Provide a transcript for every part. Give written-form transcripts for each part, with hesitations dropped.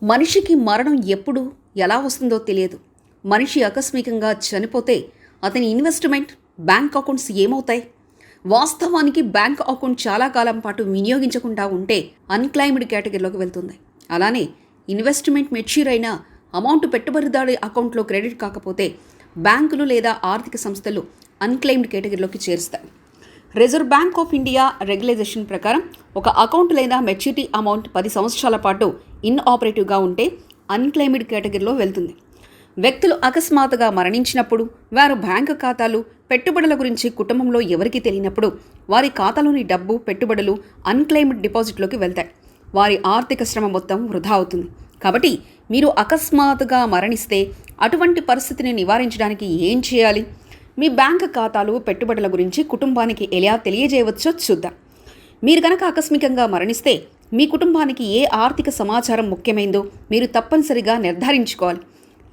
మనిషికి మరణం ఎప్పుడు ఎలా వస్తుందో తెలియదు. మనిషి ఆకస్మికంగా చనిపోతే అతని ఇన్వెస్ట్మెంట్, బ్యాంక్ అకౌంట్స్ ఏమవుతాయి? వాస్తవానికి బ్యాంక్ అకౌంట్ చాలా కాలం పాటు వినియోగించకుండా ఉంటే అన్క్లైమ్డ్ కేటగిరీలోకి వెళ్తుంది. అలానే ఇన్వెస్ట్మెంట్ మెచ్యూర్ అయిన అమౌంట్ పెట్టుబడిదారి అకౌంట్లో క్రెడిట్ కాకపోతే బ్యాంకులు లేదా ఆర్థిక సంస్థలు అన్క్లైమ్డ్ కేటగిరీలోకి చేరుస్తాయి. Reserve Bank of India regulation ప్రకారం ఒక అకౌంట్ లేదా మెచ్యూరిటీ అమౌంట్ 10 సంవత్సరాల పాటు ఇన్ఆపరేటివ్గా ఉంటే అన్క్లెయిమ్డ్ కేటగిరీలో వెళ్తుంది. వ్యక్తులు అకస్మాత్తుగా మరణించినప్పుడు, వారి బ్యాంకు ఖాతాలు, పెట్టుబడుల గురించి కుటుంబంలో ఎవరికీ తెలియనప్పుడు వారి ఖాతాలోని డబ్బు, పెట్టుబడులు అన్క్లెయిమ్డ్ డిపాజిట్లోకి వెళ్తాయి. వారి ఆర్థిక శ్రమ మొత్తం వృధా అవుతుంది. కాబట్టి మీరు అకస్మాత్తుగా మరణిస్తే అటువంటి పరిస్థితిని నివారించడానికి ఏం చేయాలి? మీ బ్యాంక్ ఖాతాలు, పెట్టుబడుల గురించి కుటుంబానికి ఎలా తెలియజేయవచ్చో చూద్దాం. మీరు కనుక ఆకస్మికంగా మరణిస్తే మీ కుటుంబానికి ఏ ఆర్థిక సమాచారం ముఖ్యమైందో మీరు తప్పనిసరిగా నిర్ధారించుకోవాలి.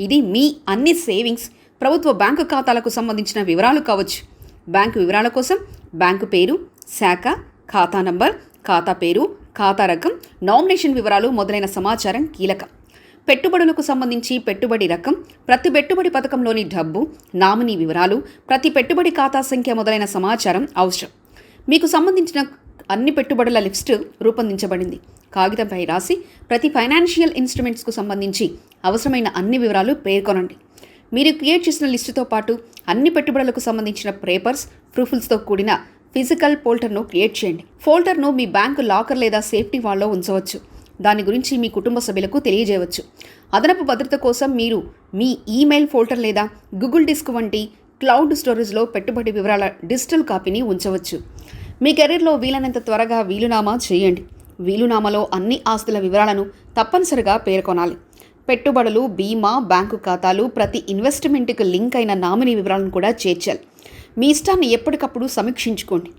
ఇది మీ అన్ని సేవింగ్స్, ప్రభుత్వ బ్యాంకు ఖాతాలకు సంబంధించిన వివరాలు కావచ్చు. బ్యాంకు వివరాల కోసం బ్యాంకు పేరు, శాఖ, ఖాతా నంబర్, ఖాతా పేరు, ఖాతా రకం, నామినేషన్ వివరాలు మొదలైన సమాచారం కీలకం. పెట్టుబడులకు సంబంధించి పెట్టుబడి రకం, ప్రతి పెట్టుబడి పథకంలోని డబ్బు, నామినీ వివరాలు, ప్రతి పెట్టుబడి ఖాతా సంఖ్య మొదలైన సమాచారం అవసరం. మీకు సంబంధించిన అన్ని పెట్టుబడుల లిస్ట్ రూపొందించబడింది. కాగితంపై రాసి ప్రతి ఫైనాన్షియల్ ఇన్స్ట్రుమెంట్స్కు సంబంధించి అవసరమైన అన్ని వివరాలు పేర్కొనండి. మీరు క్రియేట్ చేసిన లిస్టుతో పాటు అన్ని పెట్టుబడులకు సంబంధించిన పేపర్స్, ప్రూఫ్స్తో కూడిన ఫిజికల్ ఫోల్డర్ను క్రియేట్ చేయండి. ఫోల్డర్ను మీ బ్యాంకు లాకర్ లేదా సేఫ్టీ వాల్లో ఉంచవచ్చు. దాని గురించి మీ కుటుంబ సభ్యులకు తెలియజేయవచ్చు. అదనపు భద్రత కోసం మీరు మీ ఈమెయిల్ ఫోల్డర్ లేదా గూగుల్ డిస్క్ వంటి క్లౌడ్ స్టోరేజ్లో పెట్టుబడి వివరాల డిజిటల్ కాపీని ఉంచవచ్చు. మీ కెరీర్లో వీలైనంత త్వరగా వీలునామా చేయండి. వీలునామాలో అన్ని ఆస్తుల వివరాలను తప్పనిసరిగా పేర్కొనాలి. పెట్టుబడులు, బీమా, బ్యాంకు ఖాతాలు, ప్రతి ఇన్వెస్ట్మెంట్కి లింక్ అయిన నామినీ వివరాలను కూడా చేర్చాలి. మీ ఇష్టాన్ని ఎప్పటికప్పుడు సమీక్షించుకోండి.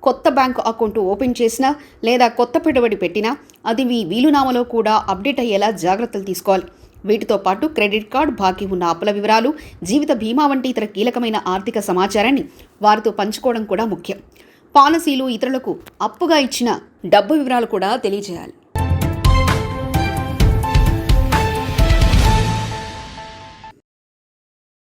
కొత్త బ్యాంకు అకౌంట్ ఓపెన్ చేసినా లేదా కొత్త పెట్టుబడి పెట్టినా అది మీ వీలునామాలో కూడా అప్డేట్ అయ్యేలా జాగ్రత్తలు తీసుకోవాలి. వీటితో పాటు క్రెడిట్ కార్డ్, బాకీ ఉన్న అప్పుల వివరాలు, జీవిత బీమా వంటి ఇతర కీలకమైన ఆర్థిక సమాచారాన్ని వారితో పంచుకోవడం కూడా ముఖ్యం. పాలసీలు, ఇతరులకు అప్పుగా ఇచ్చిన డబ్బు వివరాలు కూడా తెలియజేయాలి.